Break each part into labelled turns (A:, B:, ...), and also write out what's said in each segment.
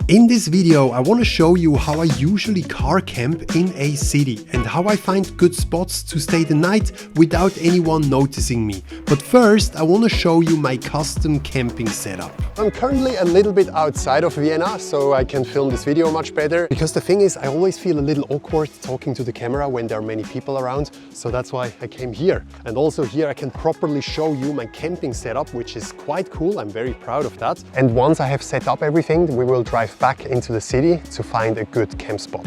A: In this video, I want to show you how I usually car camp in a city and how I find good spots to stay the night without anyone noticing me. But first, I want to show you my custom camping setup. I'm currently a little bit outside of Vienna, so I can film this video much better. Because the thing is, I always feel a little awkward talking to the camera when there are many people around. So that's why I came here. And also here I can properly show you my camping setup, which is quite cool. I'm very proud of that. And once I have set up everything, we will drive back into the city to find a good camp spot.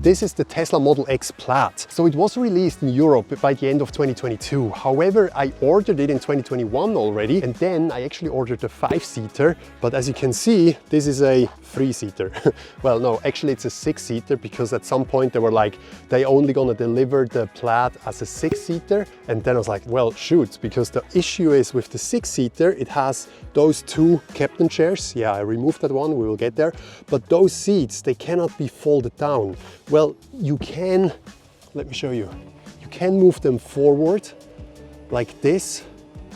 A: This is the Tesla Model X Plaid. So it was released in Europe by the end of 2022. However, I ordered it in 2021 already, and then I actually ordered a 5-seater. But as you can see, this is a 3-seater. Well, no, actually it's a 6-seater, because at some point they were like, they only gonna deliver the Plaid as a 6-seater. And then I was like, well, shoot, because the issue is with the 6-seater, it has those 2 captain chairs. Yeah, I removed that one, we will get there. But those seats, they cannot be folded down. Well, you can, let me show you, you can move them forward like this,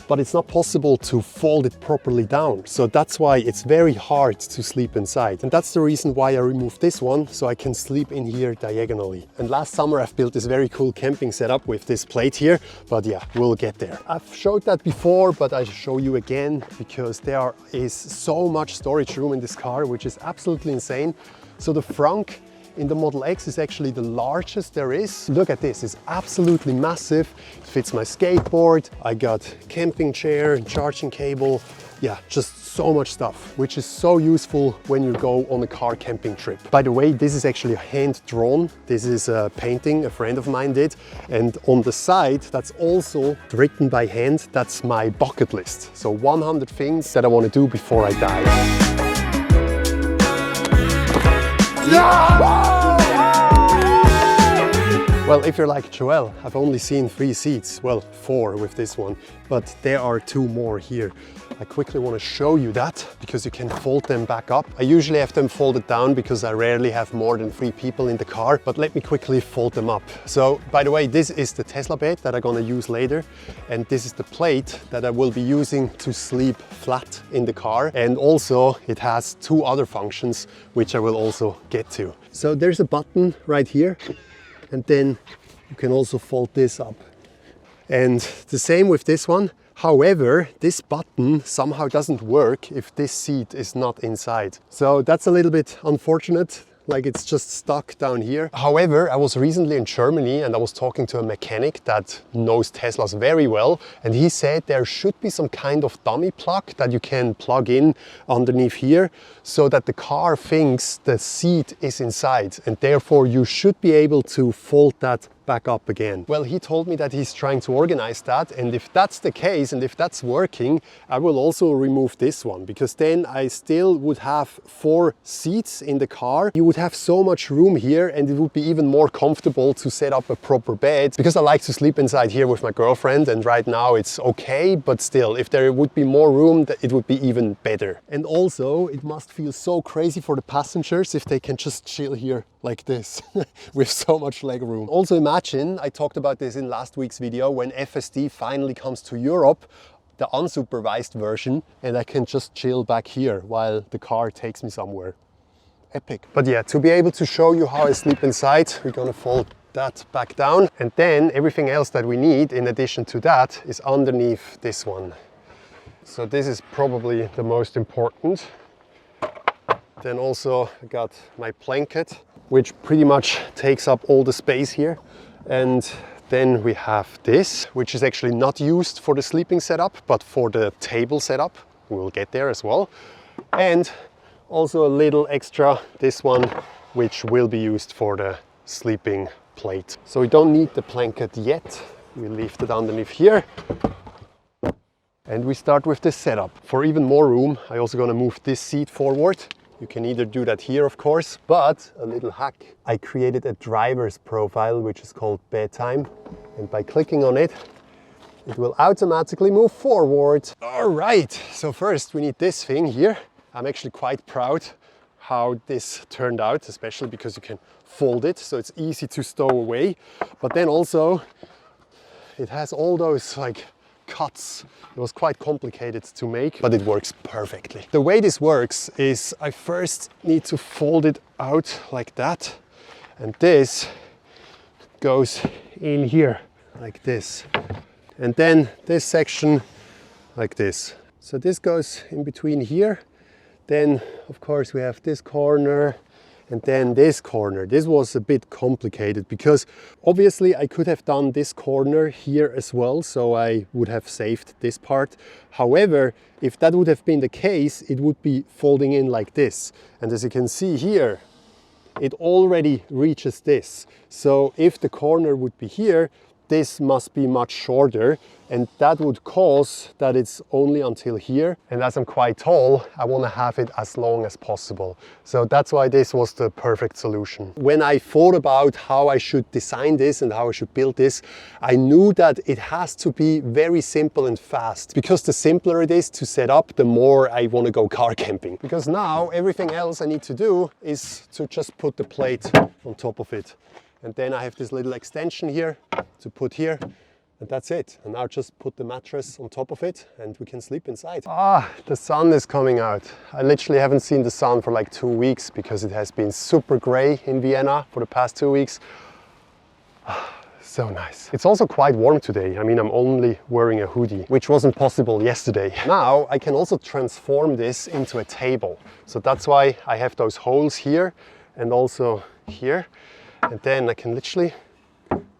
A: but it's not possible to fold it properly down. So that's why it's very hard to sleep inside. And that's the reason why I removed this one, so I can sleep in here diagonally. And last summer I've built this very cool camping setup with this plate here, but yeah, we'll get there. I've showed that before, but I show you again because there is so much storage room in this car, which is absolutely insane. So the frunk in the Model X is actually the largest there is. Look at this, it's absolutely massive. It fits my skateboard. I got camping chair and charging cable. Yeah, just so much stuff, which is so useful when you go on a car camping trip. By the way, this is actually hand drawn. This is a painting a friend of mine did. And on the side, that's also written by hand. That's my bucket list. So 100 things that I want to do before I die. Well, if you're like Joel, I've only seen 3 seats, well 4 with this one, but there are 2 more here. I quickly want to show you that because you can fold them back up. I usually have them folded down because I rarely have more than 3 people in the car, but let me quickly fold them up. So, by the way, this is the Tesla bed that I'm gonna use later, and this is the plate that I will be using to sleep flat in the car. And also it has 2 other functions, which I will also get to. So there's a button right here, and then you can also fold this up. And the same with this one. However, this button somehow doesn't work if this seat is not inside. So that's a little bit unfortunate. Like it's just stuck down here. However, I was recently in Germany and I was talking to a mechanic that knows Teslas very well, and he said there should be some kind of dummy plug that you can plug in underneath here so that the car thinks the seat is inside, and therefore you should be able to fold that back up again. Well, he told me that he's trying to organize that, and if that's the case and if that's working, I will also remove this one, because then I still would have 4 seats in the car. You would have so much room here, and it would be even more comfortable to set up a proper bed, because I like to sleep inside here with my girlfriend, and right now it's okay, but still, if there would be more room, it would be even better. And also, it must feel so crazy for the passengers if they can just chill here like this with so much leg room. Also imagine, I talked about this in last week's video, when FSD finally comes to Europe, the unsupervised version, and I can just chill back here while the car takes me somewhere. Epic. But yeah, to be able to show you how I sleep inside, we're gonna fold that back down, and then everything else that we need in addition to that is underneath this one. So this is probably the most important. Then also I got my blanket, which pretty much takes up all the space here. And then we have this, which is actually not used for the sleeping setup, but for the table setup. We'll get there as well. And also a little extra, this one, which will be used for the sleeping plate. So we don't need the blanket yet. We leave it underneath here. And we start with this setup. For even more room, I also gonna move this seat forward. You can either do that here, of course, but a little hack. I created a driver's profile, which is called bedtime. And by clicking on it, it will automatically move forward. All right, so first we need this thing here. I'm actually quite proud how this turned out, especially because you can fold it, so it's easy to stow away. But then also, it has all those like cuts. It was quite complicated to make, but it works perfectly. The way this works is I first need to fold it out like that, and this goes in here like this, and then this section like this. So this goes in between here. Then of course we have this corner and then this corner. This was a bit complicated because obviously I could have done this corner here as well, so I would have saved this part. However, if that would have been the case, it would be folding in like this. And as you can see here, it already reaches this. So if the corner would be here, this must be much shorter, and that would cause that it's only until here. And as I'm quite tall, I want to have it as long as possible. So that's why this was the perfect solution. When I thought about how I should design this and how I should build this, I knew that it has to be very simple and fast, because the simpler it is to set up, the more I want to go car camping. Because now everything else I need to do is to just put the plate on top of it. And then I have this little extension here to put here, and that's it. And now just put the mattress on top of it and we can sleep inside. Ah, the sun is coming out. I literally haven't seen the sun for like 2 weeks because it has been super gray in Vienna for the past 2 weeks. So nice. It's also quite warm today. I mean, I'm only wearing a hoodie, which wasn't possible yesterday. Now I can also transform this into a table. So that's why I have those holes here and also here. And then I can literally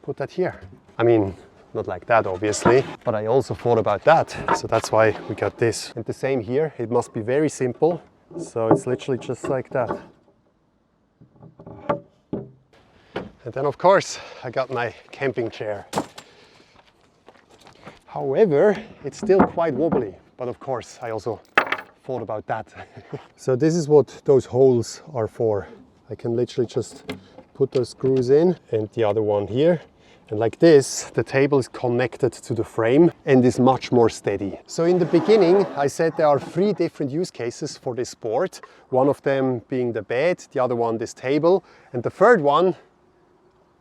A: put that here. I mean, not like that obviously, but I also thought about that. So that's why we got this. And the same here, it must be very simple. So it's literally just like that. And then of course, I got my camping chair. However, it's still quite wobbly, but of course I also thought about that. So this is what those holes are for. I can literally just put those screws in and the other one here. And like this, the table is connected to the frame and is much more steady. So in the beginning, I said there are 3 different use cases for this board. One of them being the bed, the other one this table, and the third one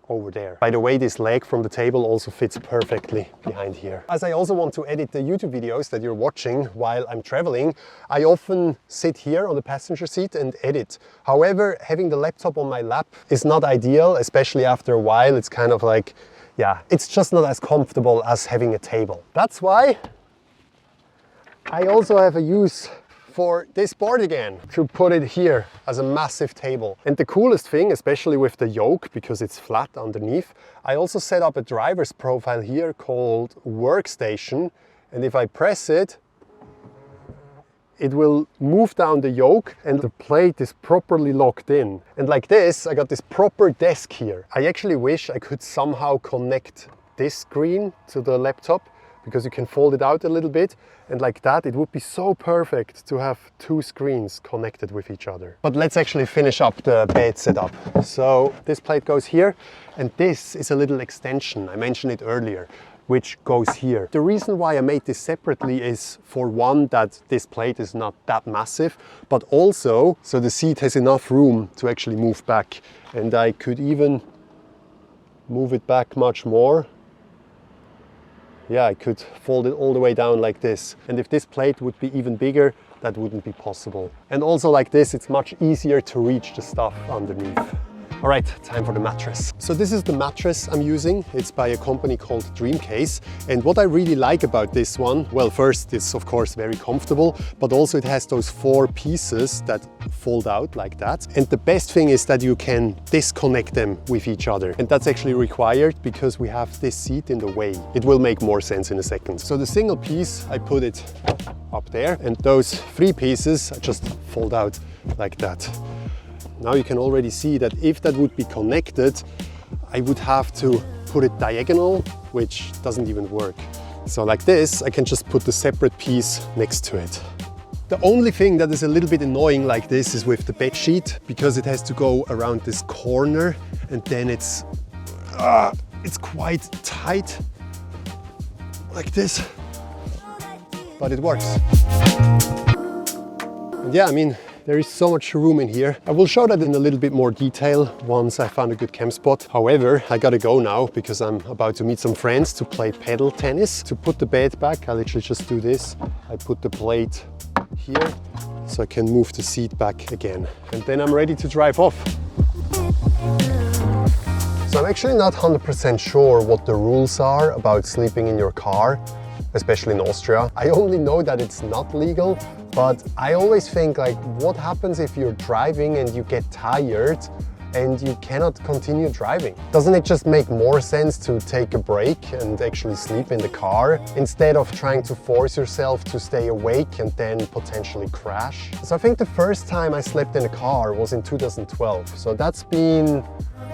A: over there. By the way, this leg from the table also fits perfectly behind here. As I also want to edit the YouTube videos that you're watching while I'm traveling, I often sit here on the passenger seat and edit. However, having the laptop on my lap is not ideal, especially after a while. It's kind of like, yeah, it's just not as comfortable as having a table. That's why I also have a use for this board again, to put it here as a massive table. And the coolest thing, especially with the yoke, because it's flat underneath, I also set up a driver's profile here called Workstation, and if I press it, it will move down the yoke and the plate is properly locked in. And like this, I got this proper desk here. I actually wish I could somehow connect this screen to the laptop, because you can fold it out a little bit, and like that it would be so perfect to have 2 screens connected with each other. But let's actually finish up the bed setup. So this plate goes here, and this is a little extension, I mentioned it earlier, which goes here. The reason why I made this separately is, for one, that this plate is not that massive, but also so the seat has enough room to actually move back, and I could even move it back much more. Yeah, I could fold it all the way down like this. And if this plate would be even bigger, that wouldn't be possible. And also like this, it's much easier to reach the stuff underneath. All right, time for the mattress. So this is the mattress I'm using. It's by a company called Dreamcase. And what I really like about this one, well, first, it's of course very comfortable, but also it has those 4 pieces that fold out like that. And the best thing is that you can disconnect them with each other. And that's actually required because we have this seat in the way. It will make more sense in a second. So the single piece, I put it up there, and those 3 pieces I just fold out like that. Now you can already see that if that would be connected, I would have to put it diagonal, which doesn't even work. So like this, I can just put the separate piece next to it. The only thing that is a little bit annoying like this is with the bed sheet, because it has to go around this corner, and then it's quite tight, like this, but it works. And yeah, I mean, There is so much room in here. I will show that in a little bit more detail once I found a good camp spot. However, I gotta go now because I'm about to meet some friends to play paddle tennis. To put the bed back, I literally just do this. I put the plate here so I can move the seat back again. And then I'm ready to drive off. So I'm actually not 100% sure what the rules are about sleeping in your car, especially in Austria. I only know that it's not legal, but I always think like, what happens if you're driving and you get tired and you cannot continue driving? Doesn't it just make more sense to take a break and actually sleep in the car instead of trying to force yourself to stay awake and then potentially crash? So I think the first time I slept in a car was in 2012. So that's been,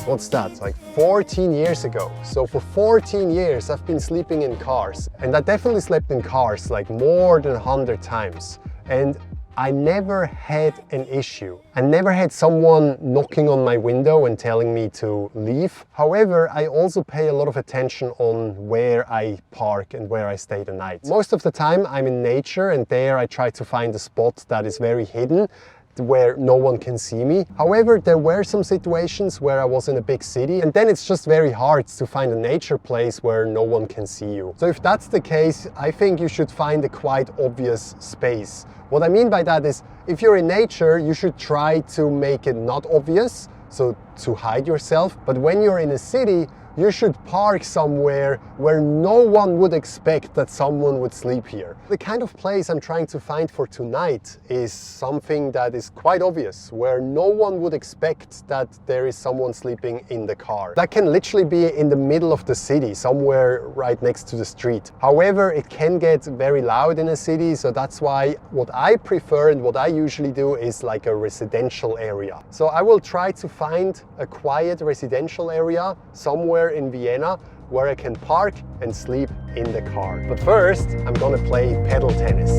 A: what's that, like 14 years ago. So for 14 years I've been sleeping in cars, and I definitely slept in cars like more than 100 times. And I never had an issue. I never had someone knocking on my window and telling me to leave. However, I also pay a lot of attention on where I park and where I stay the night. Most of the time I'm in nature, and there I try to find a spot that is very hidden, where no one can see me. However, there were some situations where I was in a big city, and then it's just very hard to find a nature place where no one can see you. So if that's the case, I think you should find a quite obvious space. What I mean by that is, if you're in nature, you should try to make it not obvious, so to hide yourself. But when you're in a city, you should park somewhere where no one would expect that someone would sleep here. The kind of place I'm trying to find for tonight is something that is quite obvious, where no one would expect that there is someone sleeping in the car. That can literally be in the middle of the city, somewhere right next to the street. However, it can get very loud in a city, so that's why what I prefer and what I usually do is like a residential area. So I will try to find a quiet residential area somewhere in Vienna where I can park and sleep in the car. But first, I'm gonna play paddle tennis.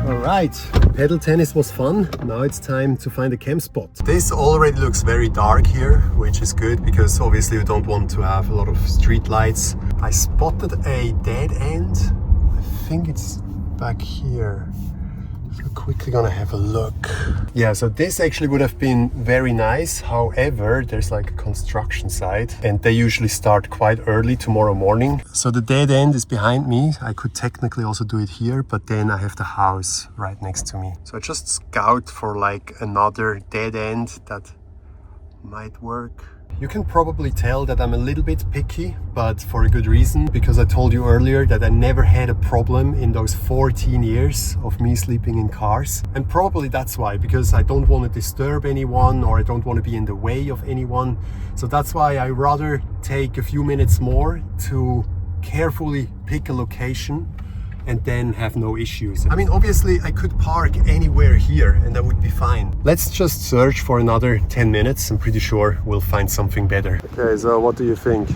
A: All right, paddle tennis was fun. Now it's time to find a camp spot. This already looks very dark here, which is good because obviously you don't want to have a lot of street lights. I spotted a dead end. I think it's back here. So quickly gonna have a look. Yeah, so this actually would have been very nice. However, there's like a construction site and they usually start quite early tomorrow morning. So the dead end is behind me. I could technically also do it here, but then I have the house right next to me. So I just scout for like another dead end that might work. You can probably tell that I'm a little bit picky, but for a good reason, because I told you earlier that I never had a problem in those 14 years of me sleeping in cars. And probably that's why, because I don't want to disturb anyone or I don't want to be in the way of anyone. So that's why I rather take a few minutes more to carefully pick a location and then have no issues. I mean, obviously I could park anywhere here and that would be fine. Let's just search for another 10 minutes. I'm pretty sure we'll find something better. Okay, so what do you think?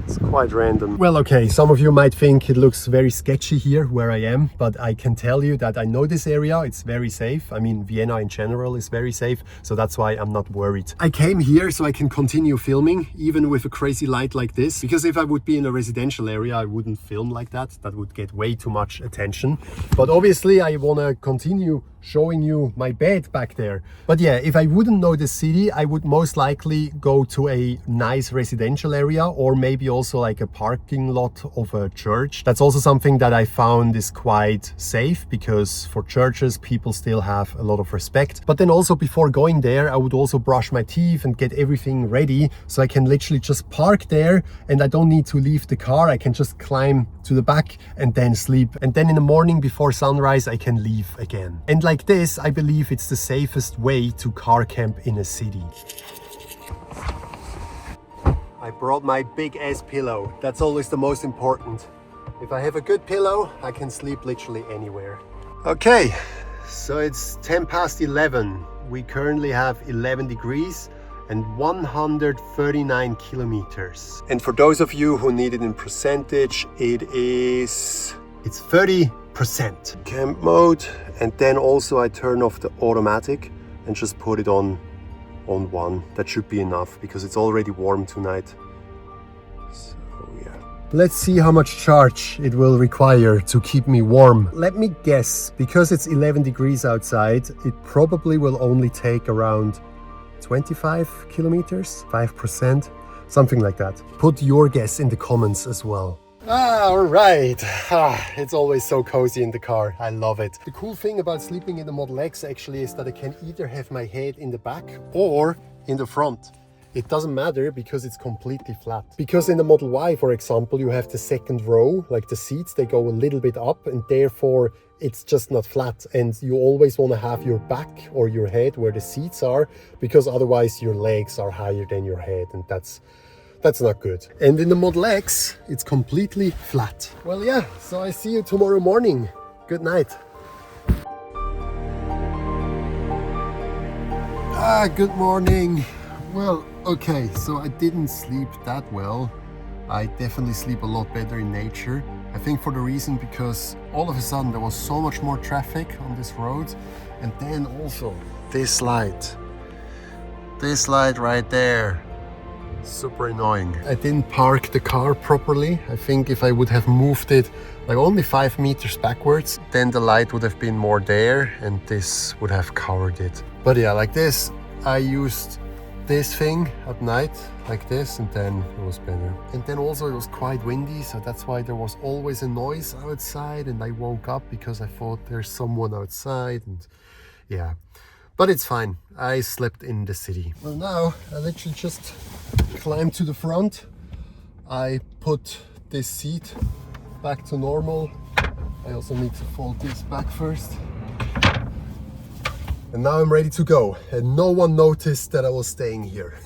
A: It's quite random. Well, okay, some of you might think it looks very sketchy here where I am, but I can tell you that I know this area. It's very safe. I mean, Vienna in general is very safe, so that's why I'm not worried. I came here so I can continue filming, even with a crazy light like this, because if I would be in a residential area, I wouldn't film like that. That would get way too much attention. But obviously, I want to continue showing you my bed back there. But yeah, if I wouldn't know the city, I would most likely go to a nice residential area or maybe also like a parking lot of a church. That's also something that I found is quite safe because for churches, people still have a lot of respect. But then also before going there, I would also brush my teeth and get everything ready so I can literally just park there and I don't need to leave the car. I can just climb to the back and then sleep. And then in the morning before sunrise, I can leave again. And like this, I believe it's the safest way to car camp in a city. I brought my big ass pillow. That's always the most important. If I have a good pillow, I can sleep literally anywhere. Okay, so it's 10 past 11. We currently have 11 degrees and 139 kilometers. And for those of you who need it in percentage, it's 30%. Camp mode, and then also I turn off the automatic and just put it on 1. That should be enough because it's already warm tonight. So yeah. Let's see how much charge it will require to keep me warm. Let me guess, because it's 11 degrees outside, it probably will only take around 25 kilometers, 5%, something like that. Put your guess in the comments as well. All right. It's always so cozy in the car. I love it. The cool thing about sleeping in the Model X actually is that I can either have my head in the back or in the front. It doesn't matter because it's completely flat. Because in the Model Y, for example, you have the second row, like the seats, they go a little bit up and therefore it's just not flat. And you always want to have your back or your head where the seats are, because otherwise your legs are higher than your head, and that's not good. And in the Model X, it's completely flat. Well, yeah, so I see you tomorrow morning. Good night. Good morning. Well, okay, so I didn't sleep that well. I definitely sleep a lot better in nature. I think for the reason because all of a sudden there was so much more traffic on this road. And then also this light right there. Super annoying. I didn't park the car properly. I think if I would have moved it like only 5 meters backwards, then the light would have been more there and this would have covered it. But yeah, like this, I used this thing at night like this, and then it was better. And then also it was quite windy, so that's why there was always a noise outside, and I woke up because I thought there's someone outside, and yeah. But it's fine. I slept in the city. Well, now I literally just climbed to the front. I put this seat back to normal. I also need to fold this back first. And now I'm ready to go. And no one noticed that I was staying here.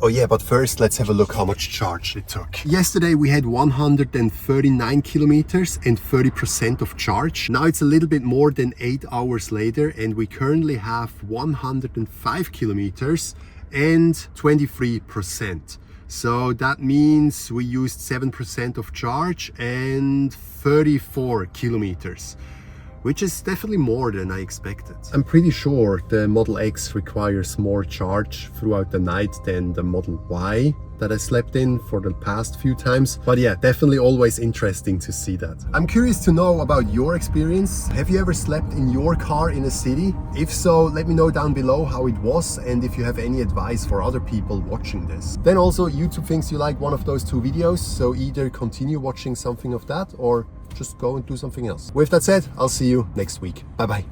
A: Oh yeah, but first let's have a look how much charge it took. Yesterday we had 139 kilometers and 30% of charge. Now it's a little bit more than 8 hours later and we currently have 105 kilometers and 23%. So that means we used 7% of charge and 34 kilometers. Which is definitely more than I expected. I'm pretty sure the Model X requires more charge throughout the night than the Model Y that I slept in for the past few times. But yeah, definitely always interesting to see that. I'm curious to know about your experience. Have you ever slept in your car in a city? If so, let me know down below how it was and if you have any advice for other people watching this. Then also YouTube thinks you like one of those 2 videos, so either continue watching something of that or just go and do something else. With that said, I'll see you next week. Bye bye.